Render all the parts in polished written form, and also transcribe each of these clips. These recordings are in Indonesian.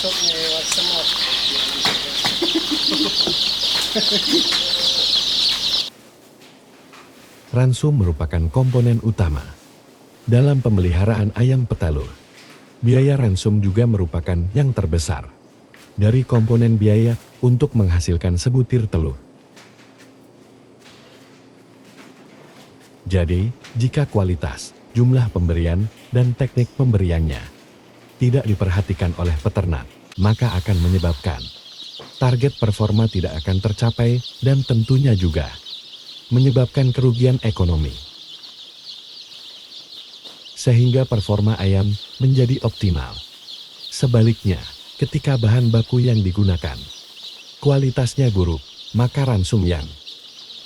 masuknya lewat semut. Ransum merupakan komponen utama dalam pemeliharaan ayam petelur. Biaya ransum juga merupakan yang terbesar dari komponen biaya untuk menghasilkan sebutir telur. Jadi, jika kualitas, jumlah pemberian, dan teknik pemberiannya tidak diperhatikan oleh peternak, maka akan menyebabkan target performa tidak akan tercapai dan tentunya juga menyebabkan kerugian ekonomi. Sehingga performa ayam menjadi optimal. Sebaliknya, ketika bahan baku yang digunakan kualitasnya buruk, maka ransum yang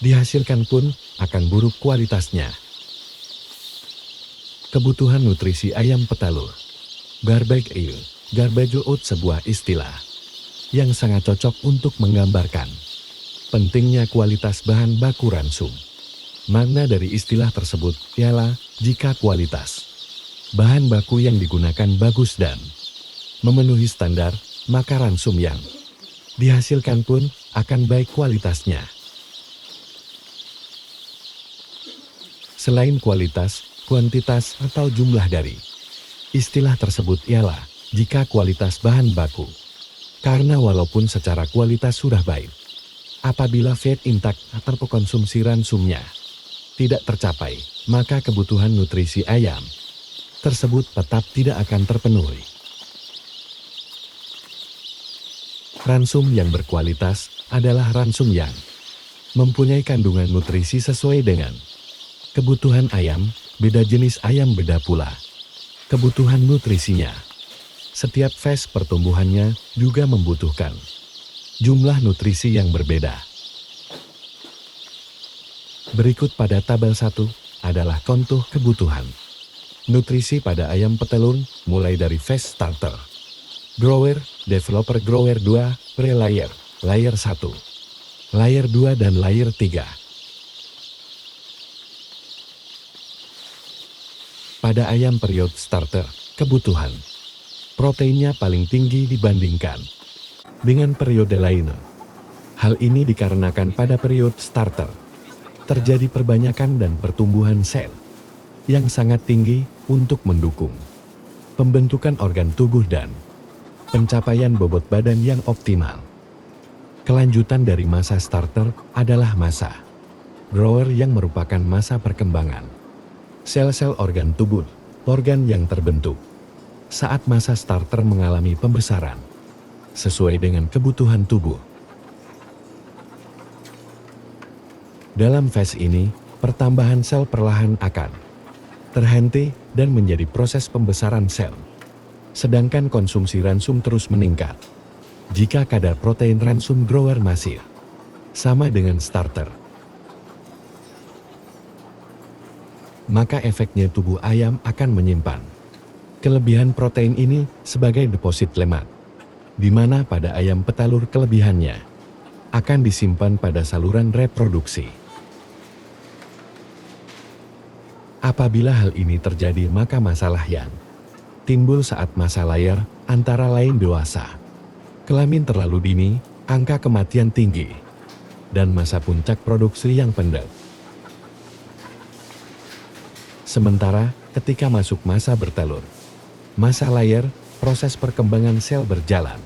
dihasilkan pun akan buruk kualitasnya. Kebutuhan nutrisi ayam petelur. Garbage out sebuah istilah yang sangat cocok untuk menggambarkan pentingnya kualitas bahan baku ransum. Makna dari istilah tersebut ialah jika kualitas bahan baku yang digunakan bagus dan memenuhi standar, maka ransum yang dihasilkan pun akan baik kualitasnya. Selain kualitas, kuantitas atau jumlah dari istilah tersebut ialah jika kualitas bahan baku. Karena walaupun secara kualitas sudah baik, apabila feed intake atau konsumsi ransumnya tidak tercapai, maka kebutuhan nutrisi ayam tersebut tetap tidak akan terpenuhi. Ransum yang berkualitas adalah ransum yang mempunyai kandungan nutrisi sesuai dengan kebutuhan ayam. Beda jenis ayam beda pula kebutuhan nutrisinya. Setiap fase pertumbuhannya juga membutuhkan jumlah nutrisi yang berbeda. Berikut pada tabel 1 adalah kontur kebutuhan nutrisi pada ayam petelur mulai dari fase starter, grower, developer grower 2, pre-layer, layer 1, layer 2 dan layer 3. Pada ayam period starter, kebutuhan proteinnya paling tinggi dibandingkan dengan periode lainnya. Hal ini dikarenakan pada period starter terjadi perbanyakan dan pertumbuhan sel yang sangat tinggi untuk mendukung pembentukan organ tubuh dan pencapaian bobot badan yang optimal. Kelanjutan dari masa starter adalah masa grower yang merupakan masa perkembangan sel-sel organ tubuh, organ yang terbentuk saat masa starter mengalami pembesaran sesuai dengan kebutuhan tubuh. Dalam fase ini, pertambahan sel perlahan akan terhenti dan menjadi proses pembesaran sel. Sedangkan konsumsi ransum terus meningkat. Jika kadar protein ransum grower masih sama dengan starter, maka efeknya tubuh ayam akan menyimpan kelebihan protein ini sebagai deposit lemak, di mana pada ayam petelur kelebihannya akan disimpan pada saluran reproduksi. Apabila hal ini terjadi, maka masalah yang timbul saat masa layar antara lain dewasa, kelamin terlalu dini, angka kematian tinggi, dan masa puncak produksi yang pendek. Sementara ketika masuk masa bertelur, masa layar, proses perkembangan sel berjalan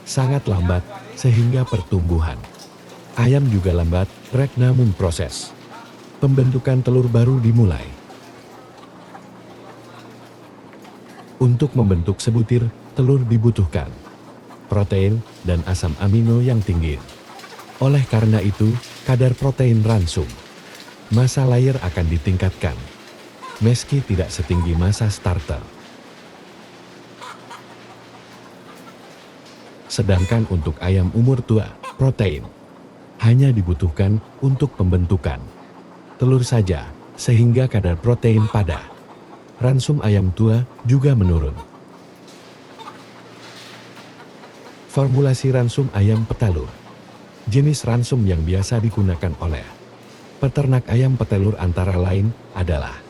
sangat lambat sehingga pertumbuhan ayam juga lambat, namun proses pembentukan telur baru dimulai. Untuk membentuk sebutir telur dibutuhkan protein dan asam amino yang tinggi. Oleh karena itu, kadar protein ransum masa layar akan ditingkatkan meski tidak setinggi masa starter. Sedangkan untuk ayam umur tua, protein hanya dibutuhkan untuk pembentukan telur saja, sehingga kadar protein pada ransum ayam tua juga menurun. Formulasi ransum ayam petelur. Jenis ransum yang biasa digunakan oleh peternak ayam petelur antara lain adalah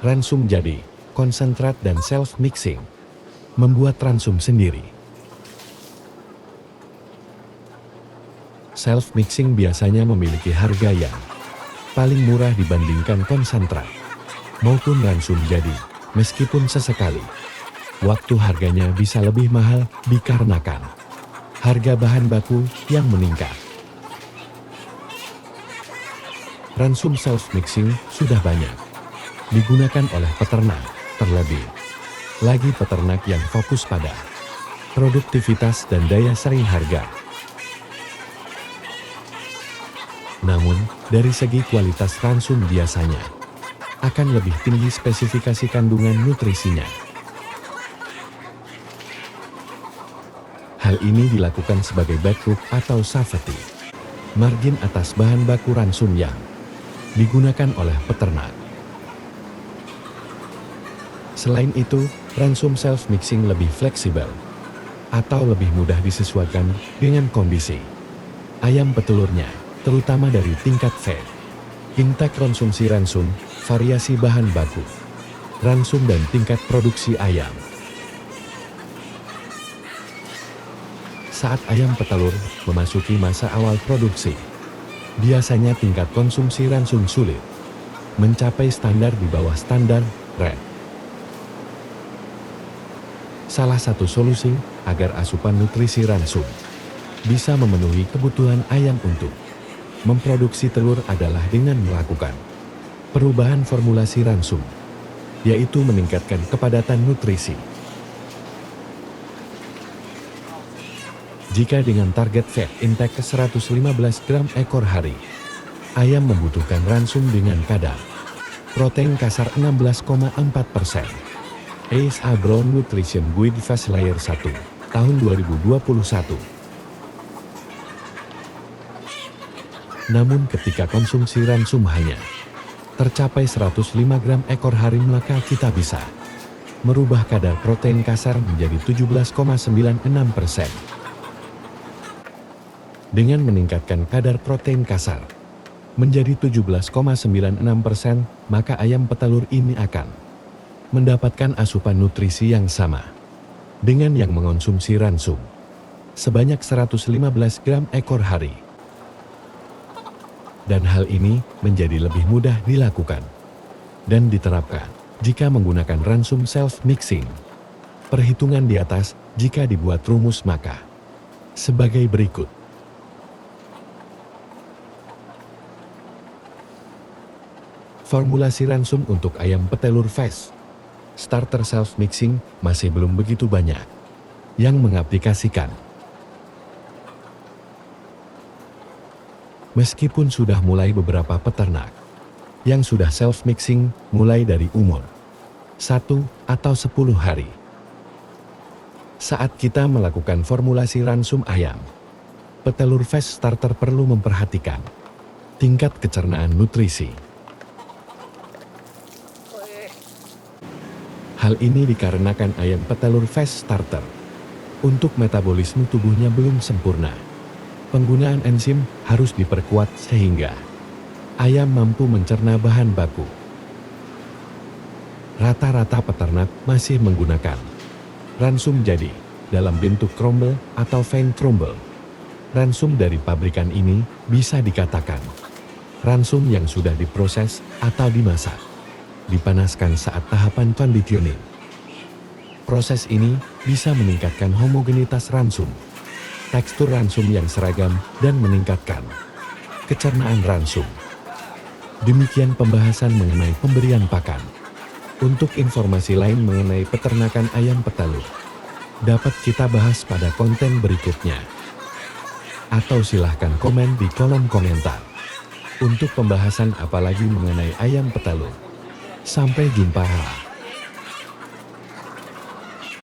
ransum jadi, konsentrat dan self-mixing, membuat ransum sendiri, self-mixing biasanya memiliki harga yang paling murah dibandingkan konsentrat maupun ransum jadi, meskipun sesekali waktu harganya bisa lebih mahal dikarenakan harga bahan baku yang meningkat. Ransum self-mixing sudah banyak digunakan oleh peternak, terlebih lagi peternak yang fokus pada produktivitas dan daya saing harga. Namun, dari segi kualitas ransum biasanya akan lebih tinggi spesifikasi kandungan nutrisinya. Hal ini dilakukan sebagai backup atau safety margin atas bahan baku ransum yang digunakan oleh peternak. Selain itu, ransum self-mixing lebih fleksibel atau lebih mudah disesuaikan dengan kondisi ayam petelurnya, terutama dari tingkat fed, intake konsumsi ransum, variasi bahan baku ransum dan tingkat produksi ayam. Saat ayam petelur memasuki masa awal produksi, biasanya tingkat konsumsi ransum sulit mencapai standar di bawah standar RED. Salah satu solusi agar asupan nutrisi ransum bisa memenuhi kebutuhan ayam untuk memproduksi telur adalah dengan melakukan perubahan formulasi ransum, yaitu meningkatkan kepadatan nutrisi. Jika dengan target fed intake 115 gram ekor hari, ayam membutuhkan ransum dengan kadar protein kasar 16,4%. ACE Agro Nutrition Guide Fast Layer 1, tahun 2021. Namun ketika konsumsi ransum hanya tercapai 105 gram ekor hari, maka kita bisa merubah kadar protein kasar menjadi 17,96%. Dengan meningkatkan kadar protein kasar menjadi 17,96%, maka ayam petelur ini akan mendapatkan asupan nutrisi yang sama dengan yang mengonsumsi ransum sebanyak 115 gram ekor hari. Dan hal ini menjadi lebih mudah dilakukan dan diterapkan jika menggunakan ransum self-mixing. Perhitungan di atas jika dibuat rumus maka sebagai berikut. Formulasi ransum untuk ayam petelur fast starter self-mixing masih belum begitu banyak yang mengaplikasikan. Meskipun sudah mulai beberapa peternak yang sudah self-mixing mulai dari umur 1 atau 10 hari. Saat kita melakukan formulasi ransum ayam petelur fast starter perlu memperhatikan tingkat kecernaan nutrisi. Hal ini dikarenakan ayam petelur fast starter untuk metabolisme tubuhnya belum sempurna. Penggunaan enzim harus diperkuat sehingga ayam mampu mencerna bahan baku. Rata-rata peternak masih menggunakan ransum jadi dalam bentuk crumble atau vein crumble. Ransum dari pabrikan ini bisa dikatakan ransum yang sudah diproses atau dimasak, dipanaskan saat tahapan conditioning. Proses ini bisa meningkatkan homogenitas ransum, tekstur ransum yang seragam, dan meningkatkan kecernaan ransum. Demikian pembahasan mengenai pemberian pakan. Untuk informasi lain mengenai peternakan ayam petelur, dapat kita bahas pada konten berikutnya. Atau silahkan komen di kolom komentar. Untuk pembahasan apalagi mengenai ayam petelur. Sampai jumpa.